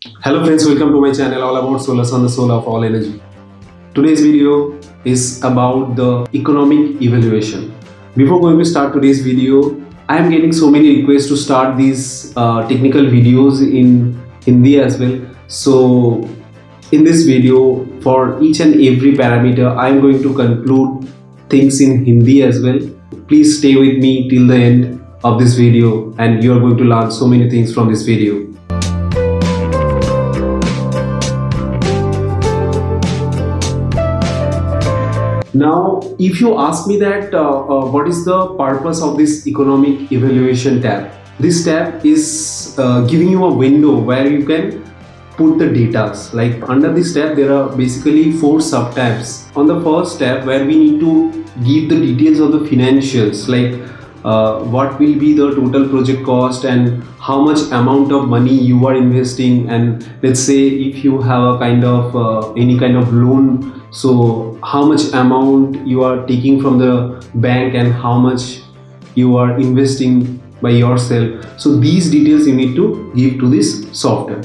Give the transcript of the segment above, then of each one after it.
Hello friends, welcome to my channel all about solar sun, the soul of all energy. Today's video is about the economic evaluation. Before going to start today's video, I am getting so many requests to start these technical videos in Hindi as well. So in this video, for each and every parameter, I am going to conclude things in Hindi as well. Please stay with me till the end of this video and you are going to learn so many things from this video. Now, if you ask me that what is the purpose of this economic evaluation tab, this tab is giving you a window where you can put the data. Like under this tab, there are basically 4 sub tabs. On the first tab, where we need to give the details of the financials, like what will be the total project cost and how much amount of money you are investing, and let's say if you have a kind of any kind of loan, so how much amount you are taking from the bank and how much you are investing by yourself. So these details you need to give to this software.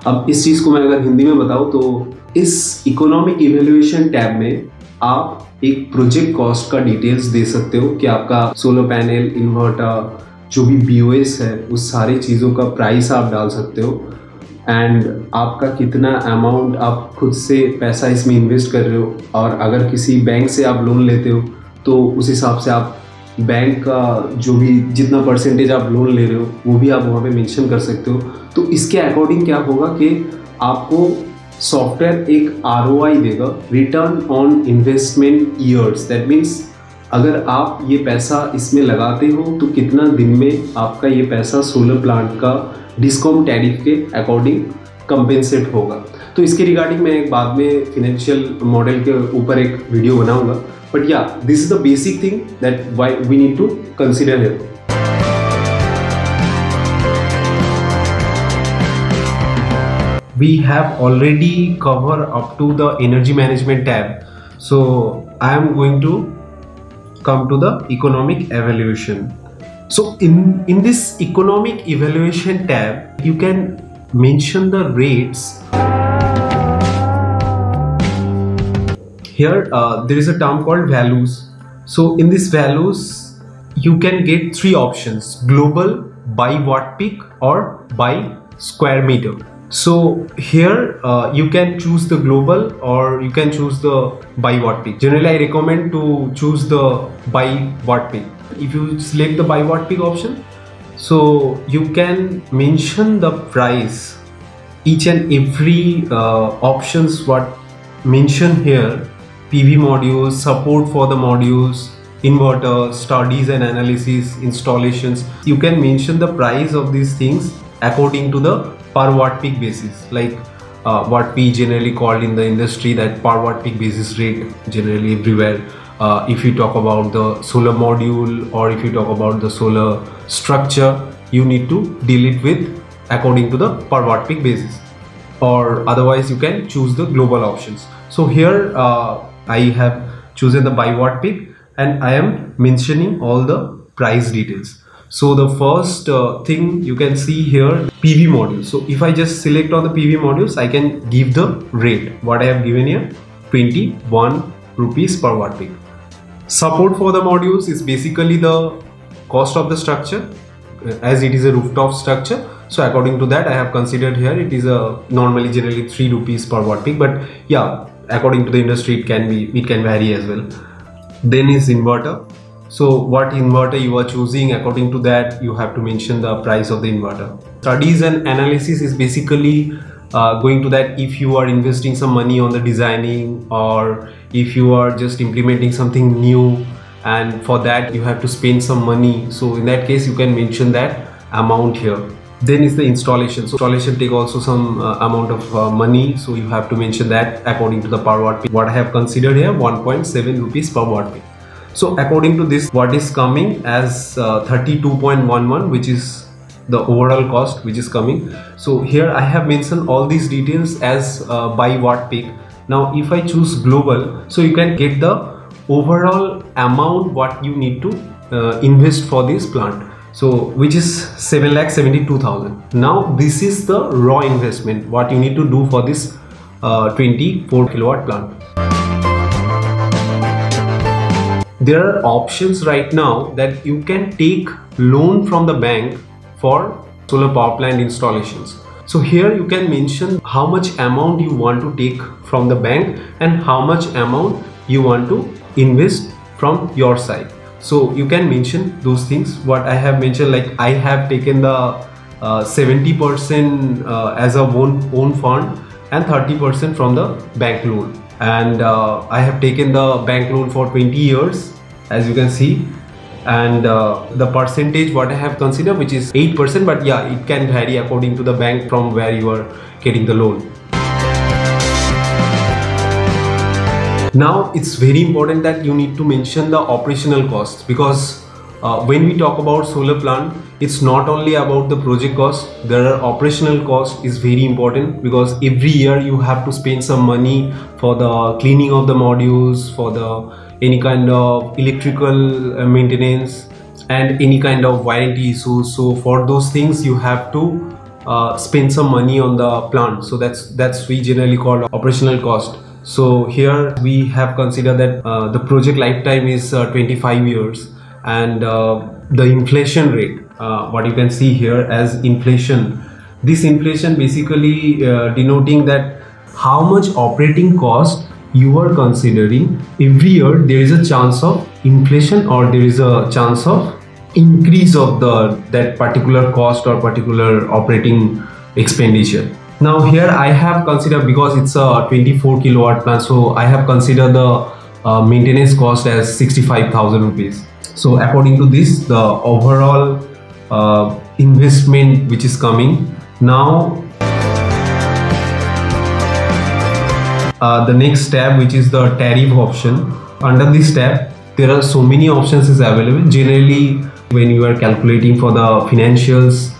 अब इस चीज़ को मैं अगर हिंदी में बताऊँ तो इस economic evaluation tab में आप एक प्रोजेक्ट कॉस्ट का डिटेल्स दे सकते हो कि आपका सोलर पैनल, इन्वर्टर, जो भी बीओएस है, उस सारी चीज़ों का प्राइस आप डाल सकते हो एंड आपका कितना अमाउंट आप खुद से पैसा इसमें इन्वेस्ट कर रहे हो, और अगर किसी बैंक से आप लोन लेते हो तो उस हिसाब से आप बैंक का जो भी जितना परसेंटेज आप लोन ले रहे हो वो भी आप वहाँ पे मेंशन कर सकते हो. तो इसके अकॉर्डिंग क्या होगा कि आपको सॉफ्टवेयर एक ROI देगा, return on investment years. That means अगर आप ये पैसा इसमें लगाते हो तो कितना दिन में आपका ये पैसा सोलर प्लांट का डिस्कॉम टैरिफ के अकॉर्डिंग कंपेंसेट होगा. तो इसके रिगार्डिंग मैं एक बाद में फिनेंशियल मॉडल के ऊपर एक वीडियो बनाऊंगा. But yeah this is the basic thing that why we need to consider here. We have already covered up to the energy management tab, so I am going to come to the economic evaluation. So in this economic evaluation tab, you can mention the rates. Here there is a term called values. So in this values you can get 3 options: global, by watt peak, or by square meter. So here you can choose the global or you can choose the by watt peak. Generally I recommend to choose the by watt peak. If you select the by watt peak option, so you can mention the price, each and every options what mentioned here: PV modules, support for the modules, inverter, studies and analysis, installations. You can mention the price of these things according to the per watt peak basis, like what we generally called in the industry that per watt peak basis rate generally everywhere. If you talk about the solar module or if you talk about the solar structure, you need to deal it with according to the per watt peak basis, or otherwise you can choose the global options. So here I have chosen the by watt peak and I am mentioning all the price details. So the first thing you can see here, PV module. So if I just select on the PV modules, I can give the rate what I have given here, 21 rupees per watt peak. Support for the modules is basically the cost of the structure, as it is a rooftop structure. So according to that I have considered here it is a normally generally 3 rupees per watt peak, but yeah, according to the industry it can vary as well. Then is inverter. So what inverter you are choosing, according to that you have to mention the price of the inverter. Studies and analysis is basically going to that if you are investing some money on the designing, or if you are just implementing something new and for that you have to spend some money, so in that case you can mention that amount here. Then is the installation. So installation take also some amount of money, so you have to mention that according to the per watt peak. What I have considered here, 1.7 rupees per watt peak. So according to this, what is coming as 32.11, which is the overall cost which is coming. So here I have mentioned all these details as by watt peak. Now if I choose global, so you can get the overall amount what you need to invest for this plant. so which is 7,72,000. Now this is the raw investment what you need to do for this 24 kilowatt plant. There are options right now that you can take loan from the bank for solar power plant installations. So here you can mention how much amount you want to take from the bank and how much amount you want to invest from your side. So you can mention those things what I have mentioned, like I have taken the 70% as a own fund and 30% from the bank loan, and I have taken the bank loan for 20 years as you can see, and the percentage what I have considered, which is 8%, but yeah, it can vary according to the bank from where you are getting the loan. Now it's very important that you need to mention the operational costs, because when we talk about solar plant, it's not only about the project cost. There are operational costs is very important, because every year you have to spend some money for the cleaning of the modules, for the any kind of electrical maintenance and any kind of warranty issues. So for those things you have to spend some money on the plant. So that's we generally call operational cost. So here we have considered that the project lifetime is 25 years, and the inflation rate, what you can see here as inflation. This inflation basically denoting that how much operating cost you are considering every year. There is a chance of inflation or there is a chance of increase of that particular cost or particular operating expenditure. Now here I have considered, because it's a 24 kilowatt plant, so I have considered the maintenance cost as 65,000 rupees. So according to this, the overall investment which is coming. Now the next tab, which is the tariff option. Under this tab there are so many options is available. Generally when you are calculating for the financials,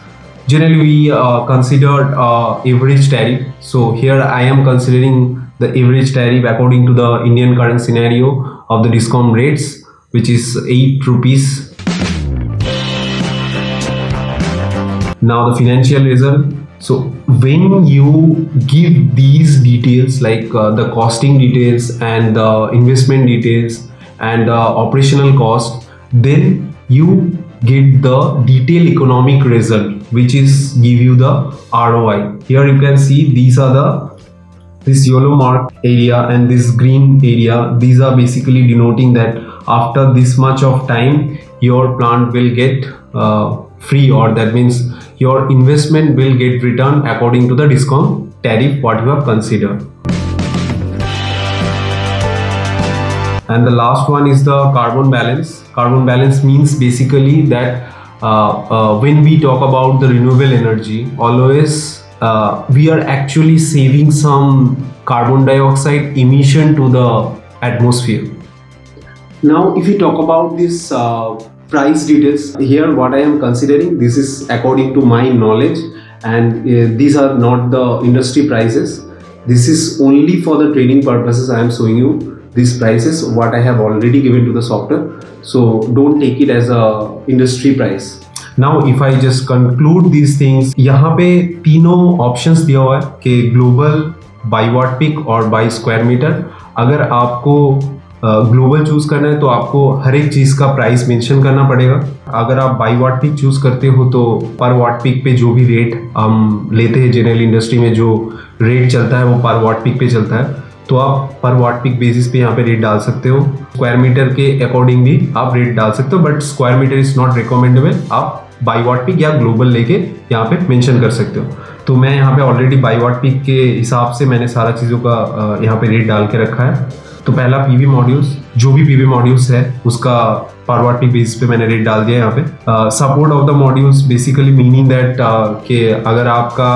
generally we considered average tariff. So here I am considering the average tariff according to the Indian current scenario of the DISCOM rates, which is 8 rupees. Now the financial result. So when you give these details, like the costing details and the investment details and the operational cost, then you get the detailed economic result, which is give you the ROI. Here you can see these are this yellow mark area and this green area. These are basically denoting that after this much of time your plant will get free, or that means your investment will get returned according to the DISCOM tariff what you have considered. And the last one is the carbon balance. Carbon balance means basically that when we talk about the renewable energy, always we are actually saving some carbon dioxide emission to the atmosphere. Now if we talk about this price details, here what I am considering, this is according to my knowledge, and these are not the industry prices. This is only for the training purposes. I am showing you these prices what I have already given to the software, so don't take it as a industry price. Now if I just conclude these things, यहाँ पे तीनों options दिया हुआ है कि global, by watt peak और by square meter. अगर आपको ग्लोबल चूज करना है तो आपको हर एक चीज का प्राइस मेंशन करना पड़ेगा. अगर आप बाई वाट पीक चूज करते हो तो पर वाट पीक पे जो भी रेट हम लेते हैं जनरल इंडस्ट्री में, जो रेट चलता है वो पर वाट पीक पे चलता है, तो आप पर वाट पीक बेसिस पे यहाँ पे रेट डाल सकते हो. स्क्वायर मीटर के अकॉर्डिंग भी आप रेट डाल सकते हो, but square metre is not recommendable. आप बाई वाट पीक या ग्लोबल लेके यहाँ पे मेंशन कर सकते हो. तो मैं यहाँ पे ऑलरेडी बाई वाट पीक के हिसाब से मैंने सारा चीज़ों का यहाँ पे रेट डाल के रखा है. तो पहला पीवी मॉड्यूल्स, जो भी पीवी मॉड्यूल्स है उसका पर वाट पीक बेसिस पे मैंने रेट डाल दिया यहाँ पे. Support of the modules basically meaning that कि अगर आपका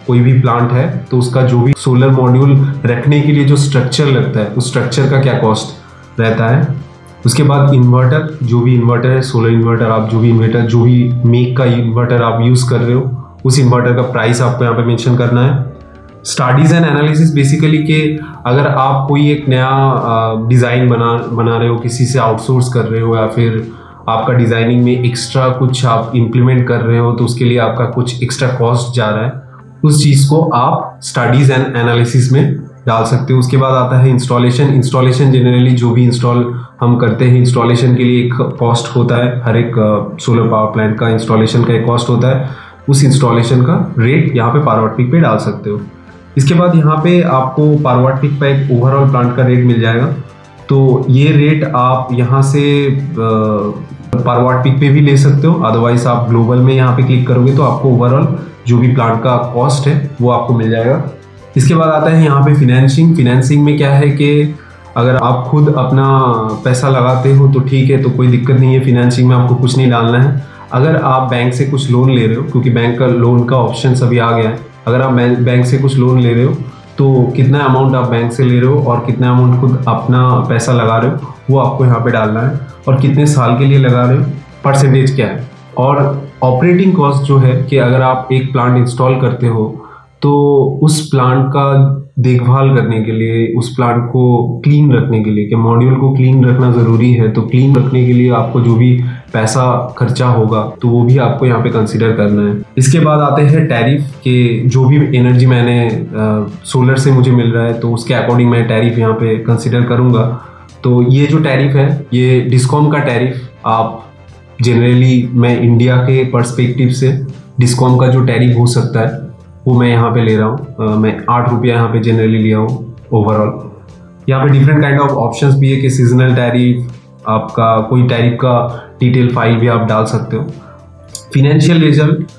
कोई भी प्लांट है तो उसका जो भी सोलर मॉड्यूल रखने के लिए जो स्ट्रक्चर लगता है उस स्ट्रक्चर का क्या कॉस्ट रहता है. उसके बाद इन्वर्टर, जो भी इन्वर्टर है, सोलर इन्वर्टर, आप जो भी इन्वर्टर, जो भी मेक का इन्वर्टर आप यूज़ कर रहे हो उस इन्वर्टर का प्राइस आपको यहाँ पे मेंशन करना है. स्टडीज एंड एनालिसिस बेसिकली कि अगर आप कोई एक नया डिज़ाइन बना रहे हो, किसी से आउटसोर्स कर रहे हो, या फिर आपका डिज़ाइनिंग में एक्स्ट्रा कुछ आप इम्प्लीमेंट कर रहे हो तो उसके लिए आपका कुछ एक्स्ट्रा कॉस्ट जा रहा है, उस चीज़ को आप स्टडीज़ एंड एनालिसिस में डाल सकते हो। उसके बाद आता है इंस्टॉलेशन। इंस्टॉलेशन जनरली जो भी इंस्टॉल हम करते हैं, इंस्टॉलेशन के लिए एक कॉस्ट होता है, हर एक सोलर पावर प्लांट का इंस्टॉलेशन का एक कॉस्ट होता है। उस इंस्टॉलेशन का रेट यहाँ पे पावर वाट पीक पे डाल सकते हो। इसके बाद यहाँ पे आपको पावर वाट पीक पे एक ओवरऑल प्लांट का रेट मिल जाएगा। तो ये रेट आप यहाँ से पावर वाट पीक पे भी ले सकते हो, अदरवाइज आप ग्लोबल में यहाँ पे क्लिक करोगे तो आपको ओवरऑल जो भी प्लांट का कॉस्ट है वो आपको मिल जाएगा। इसके बाद आता है यहाँ पे फिनेंसिंग। फिनेंसिंग में क्या है कि अगर आप खुद अपना पैसा लगाते हो तो ठीक है, तो कोई दिक्कत नहीं है, फिनेंसिंग में आपको कुछ नहीं डालना है। अगर आप बैंक से कुछ लोन ले रहे हो, क्योंकि बैंक का लोन का ऑप्शन अभी आ गया है, अगर आप बैंक से कुछ लोन ले रहे हो तो कितना अमाउंट आप बैंक से ले रहे हो और कितना अमाउंट खुद अपना पैसा लगा रहे हो वो आपको यहाँ पे डालना है, और कितने साल के लिए लगा रहे हो, परसेंटेज क्या है। और ऑपरेटिंग कॉस्ट जो है कि अगर आप एक प्लांट इंस्टॉल करते हो तो उस प्लांट का देखभाल करने के लिए, उस प्लांट को क्लीन रखने के लिए, कि मॉड्यूल को क्लीन रखना ज़रूरी है, तो क्लीन रखने के लिए आपको जो भी पैसा खर्चा होगा तो वो भी आपको यहाँ पे कंसीडर करना है। इसके बाद आते हैं टैरिफ, के जो भी एनर्जी मैंने सोलर से मुझे मिल रहा है तो उसके अकॉर्डिंग मैं टैरिफ यहाँ पे कंसीडर करूँगा। तो ये जो टैरिफ है ये डिस्कॉम का टैरिफ, आप जनरली मैं इंडिया के पर्सपेक्टिव से डिस्कॉम का जो टैरिफ हो सकता है वो मैं यहाँ पे ले रहा हूँ। मैं 8 रुपया यहाँ पे जनरली लिया हूँ ओवरऑल। यहाँ पे डिफरेंट काइंड ऑफ ऑप्शंस भी है कि सीजनल टैरिफ, आपका कोई टैरिफ का डिटेल फाइल भी आप डाल सकते हो। फिनेंशियल रिजल्ट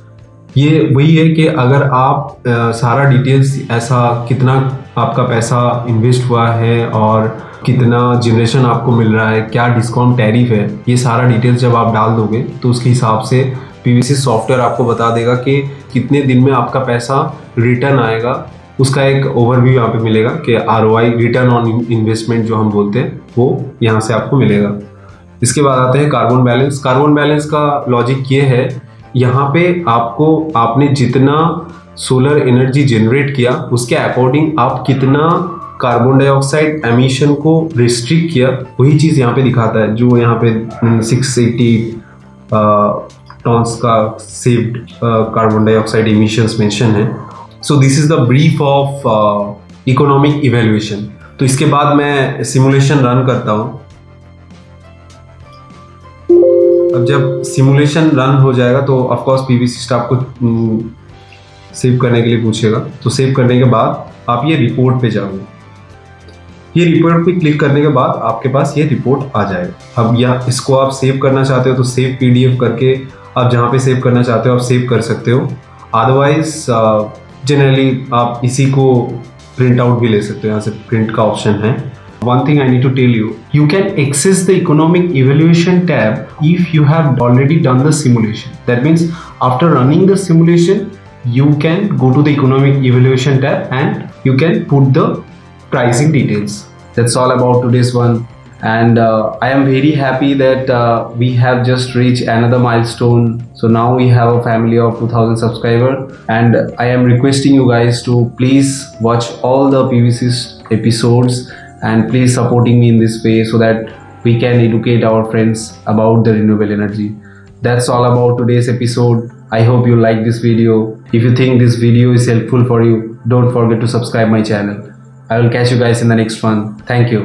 ये वही है कि अगर आप सारा डिटेल्स, ऐसा कितना आपका पैसा इन्वेस्ट हुआ है और कितना जनरेशन आपको मिल रहा है, क्या डिस्काउंट टैरिफ है, ये सारा डिटेल्स जब आप डाल दोगे तो उसके हिसाब से पीवीसी सॉफ्टवेयर आपको बता देगा कि कितने दिन में आपका पैसा रिटर्न आएगा। उसका एक ओवरव्यू यहाँ पे मिलेगा कि ROI, रिटर्न ऑन इन्वेस्टमेंट जो हम बोलते हैं, वो यहाँ से आपको मिलेगा। इसके बाद आते हैं कार्बन बैलेंस। कार्बन बैलेंस का लॉजिक ये है, यहाँ पे आपको आपने जितना सोलर एनर्जी जनरेट किया उसके अकॉर्डिंग आप कितना कार्बन डाइऑक्साइड एमिशन को रिस्ट्रिक्ट किया, वही चीज़ यहाँ पे दिखाता है। जो यहाँ पे 680 टॉन्स का saved carbon dioxide emissions mention है। So this is the brief of economic evaluation. तो इसके बाद मैं सिमुलेशन रन करता हूँ। अब जब सिमुलेशन रन हो जाएगा तो ऑफ कोर्स पीवीसी आपको सेव करने के लिए पूछेगा। तो सेव करने के बाद आप ये रिपोर्ट पे जाओगे। ये रिपोर्ट पे क्लिक करने के बाद आपके पास ये रिपोर्ट आ जाएगा। अब या इसको आप सेव करना चाहते हो तो सेव PDF करके आप जहाँ पे सेव करना चाहते हो आप सेव कर सकते हो। अदरवाइज जनरली आप इसी को प्रिंट आउट भी ले सकते हो, यहाँ से प्रिंट का ऑप्शन है। One thing I need to tell you, you can access the economic evaluation tab if you have already done the simulation. That means after running the simulation, you can go to the economic evaluation tab and you can put the pricing details. That's all about today's one. And I am very happy that we have just reached another milestone. So now we have a family of 2000 subscribers, and I am requesting you guys to please watch all the PVC episodes and please supporting me in this way so that we can educate our friends about the renewable energy. That's all about today's episode. I hope you like this video. If you think this video is helpful for you, don't forget to subscribe my channel. I will catch you guys in the next one. Thank you.